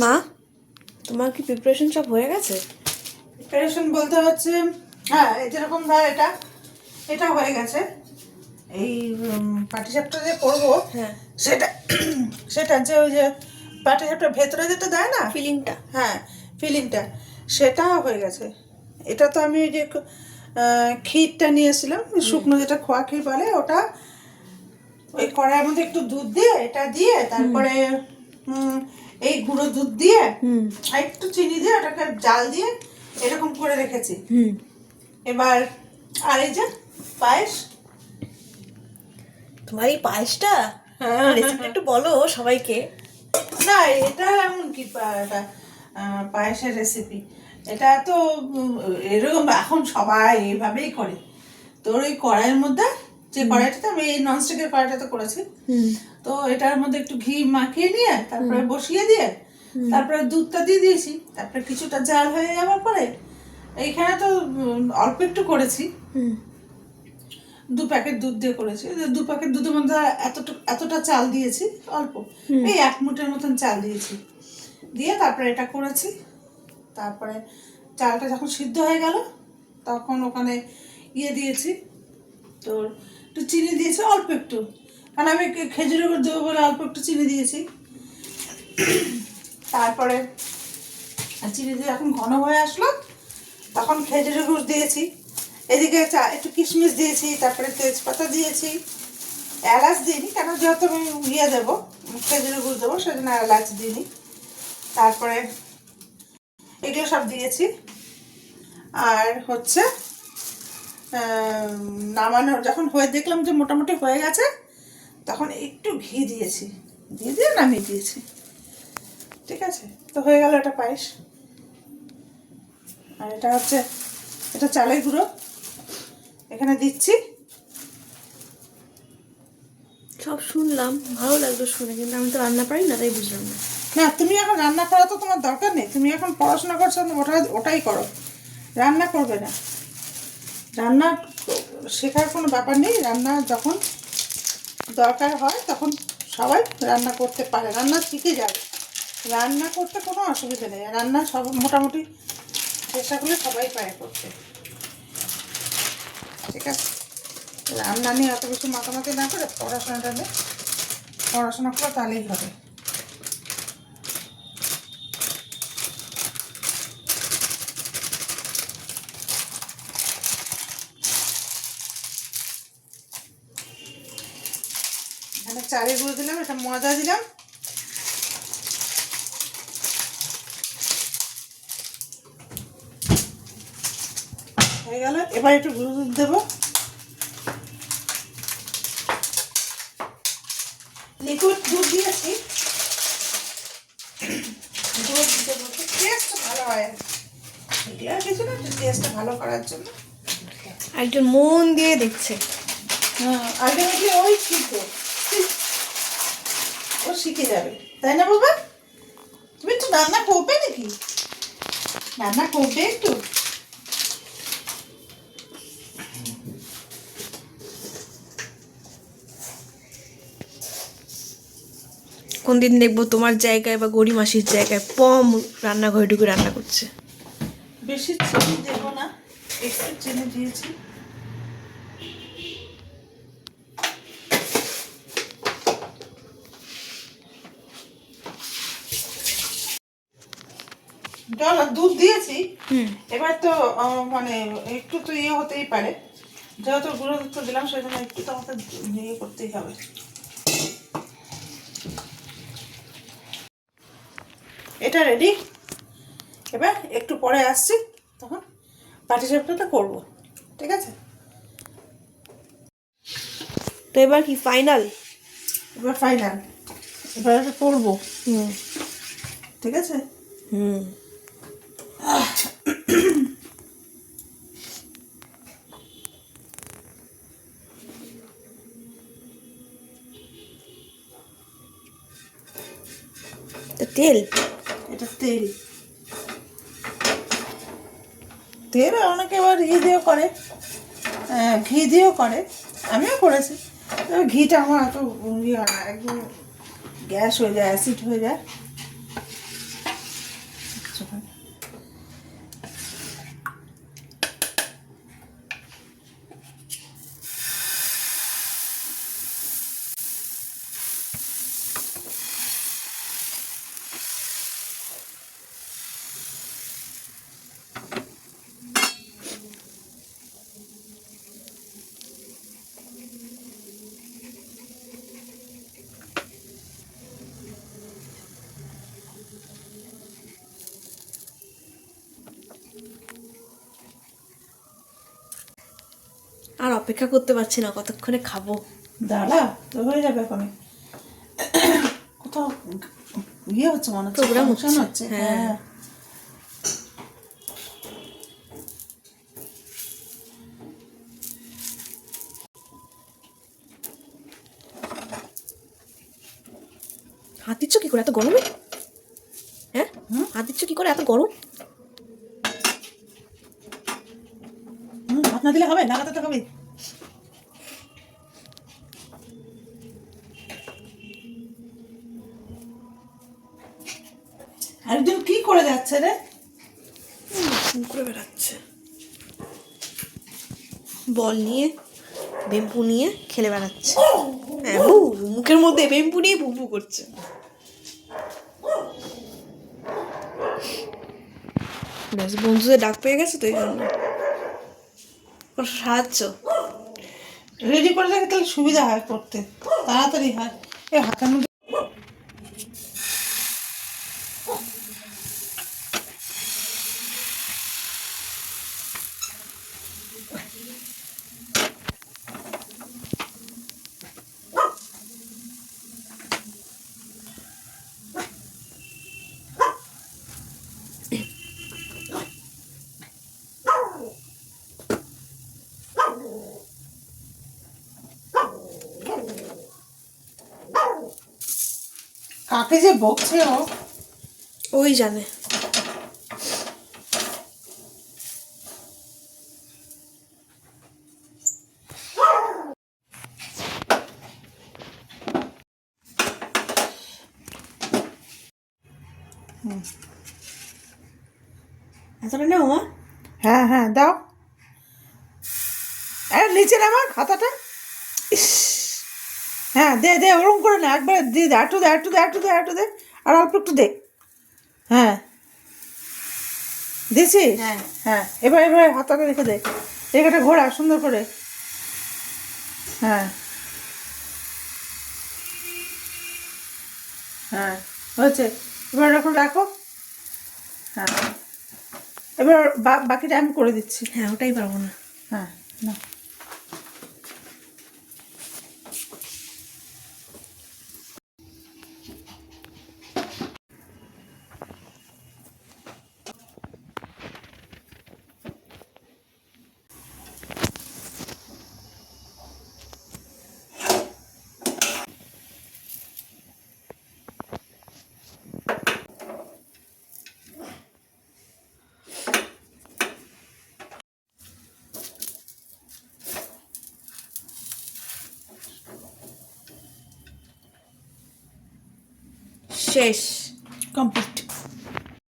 মা, তোমার কি প্রিপারেশন সব হয়ে গেছে? প্রিপারেশন বলতে হচ্ছে, হ্যাঁ, যেরকম ধর এটা এটা হয়ে গেছে। এই পাটিসাপটা যে করবো, হ্যাঁ, সেটা সেটা যে ওই যে পাটিসাপটার ভেতরে যেটা দেয় না, ফিলিংটা। হ্যাঁ, ফিলিংটা, সেটা হয়ে গেছে। এটা তো আমি ওই যে ক্ষীরটা নিয়েছিলাম, শুকনো যেটা খোয়া ক্ষীর বলে, ওটা ওই কড়াইয়ের মধ্যে একটু দুধ দিয়ে, এটা দিয়ে তারপরে এই গুঁড়ো দুধ দিয়ে আর একটু চিনি দিয়ে ওটাকে জাল দিয়ে এরকম করে রেখেছি। এবার আর এই যে পায়েস। তোমার এই পায়েসটা রেসিপি একটু বলো সবাইকে। না, এটা এমন কি এটা পায়েসের রেসিপি? এটা তো এরকম এখন সবাই এইভাবেই করে। তোর ওই কড়াইয়ের মধ্যে, যে কড়াইটাতে আমি এই ননস্টিকের কড়াইটাতে করেছি, তো এটার মধ্যে একটু ঘি মাখিয়ে নিয়ে তারপরে বসিয়ে দিয়ে তারপরে দুধটা দিয়ে দিয়েছি। তারপরে কিছুটা জাল হয়ে যাওয়ার পরে এইখানে তো অল্প একটু করেছি, 2 প্যাকেট দুধ দিয়ে করেছি। 2 প্যাকেট দুধের মধ্যে এতটা চাল দিয়েছি, অল্প, এই 1 মুঠের মতন চাল দিয়েছি, দিয়ে তারপরে এটা করেছি। তারপরে চালটা যখন সিদ্ধ হয়ে গেল তখন ওখানে ইয়ে দিয়েছি, তোর একটু চিনি দিয়েছি, অল্প একটু, কারণ আমি খেজুরের গুড় দেবো বলে অল্প একটু চিনি দিয়েছি। তারপরে চিনি দিয়ে যখন ঘন হয়ে আসলো তখন খেজুরের গুড় দিয়েছি। এদিকে একটু কিশমিশ দিয়েছি, তারপরে তেজপাতা দিয়েছি, এলাচ দিইনি, কেন যেহেতু আমি ইয়ে দেবো, খেজুরের গুড় দেবো, সেজন্য এলাচ দিইনি। তারপরে এগুলো সব দিয়েছি। আর হচ্ছে নামানোর যখন হয়ে দেখলাম যে মোটামুটি হয়ে গেছে, তখন একটু ঘি দিয়েছি, দিয়ে নামিয়ে দিয়েছি। ঠিক আছে, তো হয়ে গেল এটা পায়েস। আর এটা হচ্ছে, এটা চালের গুঁড়ো এখানে দিচ্ছি। সব শুনলাম, ভালো লাগলো শুনে, কিন্তু আমি তো রান্না পারি না, তাই বুঝলাম না। না, তুমি এখন রান্না করা তো তোমার দরকার নেই, তুমি এখন পড়াশোনা করছো, ওটাই করো, রান্না করবে না। রান্না শেখার কোনো ব্যাপার নেই, রান্না যখন দরকার হয় তখন সবাই রান্না করতে পারে, রান্না শিখে যাবে, রান্না করতে কোনো অসুবিধা নেই। রান্না সব মোটামুটি চেষ্টা করলে সবাই পারে করতে। ঠিক আছে, রান্না নিয়ে এত বেশি মাতামাতি না করে পড়াশোনা করো, তাহলেই হবে। এখানে চালের গুঁড়ো দিলাম, এটা ময়দা দিলাম, হয়ে গেল। এবার একটু গুঁড়ো দুধ দেবো, লিকুইড দুধ দিয়েছি, দুধ দেবো, টেস্ট ভালো হয়, এগুলো আর কিছু না, টেস্টটা ভালো করার জন্য। একজন মন দিয়ে দেখছে। হ্যাঁ, আলটিমেটলি ওই শিখবে, ও শিখে যাবে, তাই না বাবা? তুমি একটু রান্না করবে নাকি? রান্না করবে একটু? কোন দিন দেখবো তোমার জায়গায় বা গড়ি মাসির জায়গায় পম রান্নাঘরে ঢুকে রান্না করছে। বেশি চিনি দেবো না, একটু চিনি দিয়েছি। জল আর দুধ দিয়েছি, এবার তো মানে একটু তো ইয়ে হতেই পারে, যেহেতু গুঁড়ো দুধ তো দিলাম, সেজন্য একটু তো আমাকে ইয়ে করতেই হবে। এটা রেডি, এবার একটু পরে আসছি, তখন পাটিসাপটাটা করবো। ঠিক আছে, তো এবার কি ফাইনাল? এবার ফাইনাল, এবার এটা করবো। ঠিক আছে, তেল, এটা তেল, তেল অনেকে আবার ইয়ে দিয়েও করে, ঘি দিয়েও করে, আমিও করেছি। তবে ঘিটা আমার এত ইয়ে হয় না, একদম গ্যাস হয়ে যায়, অ্যাসিড হয়ে যায়, অপেক্ষা করতে পারছি না, কতক্ষণে খাবো। দাঁড়া, তো হয়ে যাবে এখন। কোথাও ইয়ে হচ্ছে মনে হচ্ছে, প্রোগ্রাম function হচ্ছে, হচ্ছে। হ্যাঁ। হ্যাঁ, হাত দিচ্ছ কি করে এত গরমে? হ্যাঁ, হাত দিচ্ছ কি করে এত গরম? হাত না দিলে হবে, লাগাতে তো হবে। আরেকজন কি করে যাচ্ছে রে? ফোন করে বেড়াচ্ছে, বল নিয়ে, বেম্পু নিয়ে খেলে বেড়াচ্ছে। হ্যাঁ, মুখের মধ্যে বেম্পু নিয়ে ভু ভু করছে। ব্যাস, বন্ধুদের ডাক পেয়ে গেছে তো এই জন্য ওর সাহায্য। রেডি করে রাখে তাহলে সুবিধা হয় করতে, তাড়াতাড়ি হয়। এই হাতের মধ্যে কাকে যে বকছে ও। ওই জানে। এতটা নেও মা। হ্যাঁ হ্যাঁ, দাও। আরে নিচে নামা খাতাটা। ইস, হ্যাঁ দে দে, ওরকম করে না, একবার দিয়ে দে, একটু দে, একটু দে, একটু দে, একটু দে, আর অল্প একটু দে। হ্যাঁ, দিছিস? হ্যাঁ। হ্যাঁ, এবার এবার হাতাটা রেখে দে, রেখাটা ঘোরা সুন্দর করে। হ্যাঁ হ্যাঁ, হয়েছে। এবার এখন রাখো। হ্যাঁ, এবার বাকিটা আমি করে দিচ্ছি। হ্যাঁ, ওটাই পারবো না। হ্যাঁ, না শেষ। কমপ্লিট।